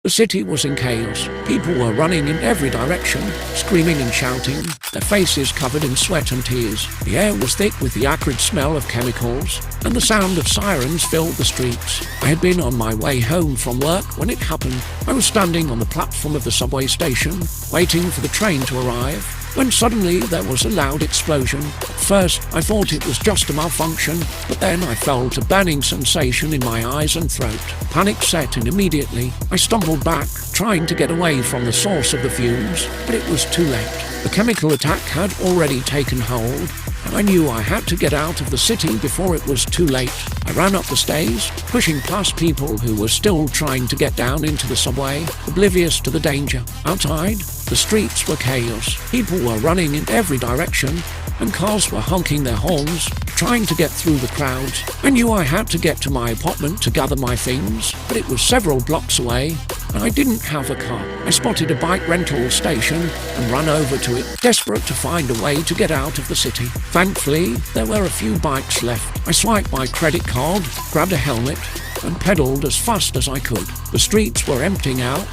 The city was in chaos. People were running in every direction, screaming and shouting, their faces covered in sweat and tears. The air was thick with the acrid smell of chemicals, and the sound of sirens filled the streets. I had been on my way home from work when it happened. I was standing on the platform of the subway station, waiting for the train to arrive, when suddenly there was a loud explosion. At first, I thought it was just a malfunction, but then I felt a burning sensation in my eyes and throat. Panic set in immediately. I stumbled back, trying to get away from the source of the fumes, but it was too late. The chemical attack had already taken hold, and I knew I had to get out of the city before it was too late. I ran up the stairs, pushing past people who were still trying to get down into the subway, oblivious to the danger. Outside, the streets were chaos. People were running in every direction, and cars were honking their horns, trying to get through the crowds. I knew I had to get to my apartment to gather my things, but it was several blocks away, and I didn't have a car. I spotted a bike rental station and ran over to it, desperate to find a way to get out of the city. Thankfully, there were a few bikes left. I swiped my credit card, grabbed a helmet, and pedaled as fast as I could. The streets were emptying out,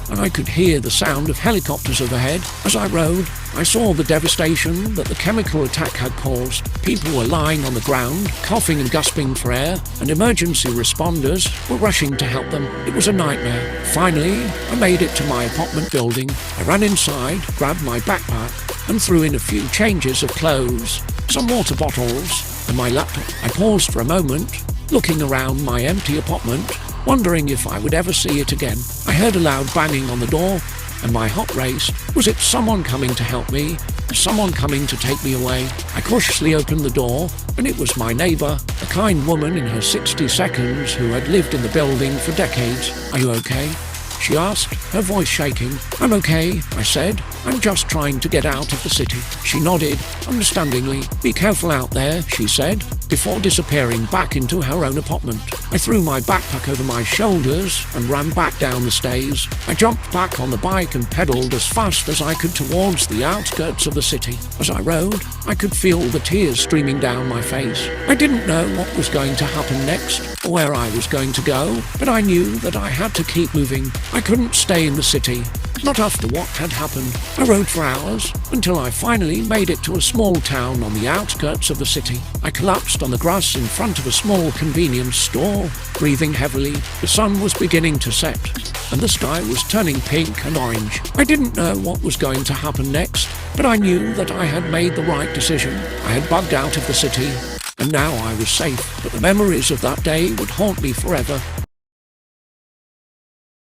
and I could hear the sound of helicopters overhead. As I rode, I saw the devastation that the chemical attack had caused. People were lying on the ground, coughing and gasping for air, and emergency responders were rushing to help them. It was a nightmare. Finally, I made it to my apartment building. I ran inside, grabbed my backpack, and threw in a few changes of clothes, some water bottles, and my laptop. I paused for a moment, looking around my empty apartment, wondering if I would ever see it again. I heard a loud banging on the door, and my heart raced. Was it someone coming to help me? Someone coming to take me away? I cautiously opened the door, and it was my neighbor, a kind woman in her 60 seconds who had lived in the building for decades. "Are you okay?" she asked, her voice shaking. "I'm okay," I said. "I'm just trying to get out of the city." She nodded, understandingly. "Be careful out there," she said, before disappearing back into her own apartment. I threw my backpack over my shoulders and ran back down the stairs. I jumped back on the bike and pedaled as fast as I could towards the outskirts of the city. As I rode, I could feel the tears streaming down my face. I didn't know what was going to happen next or where I was going to go, but I knew that I had to keep moving. I couldn't stay in the city, not after what had happened. I rode for hours until I finally made it to a small town on the outskirts of the city. I collapsed on the grass in front of a small convenience store, breathing heavily. The sun was beginning to set, and the sky was turning pink and orange. I didn't know what was going to happen next, but I knew that I had made the right decision. I had bugged out of the city, and now I was safe, but the memories of that day would haunt me forever.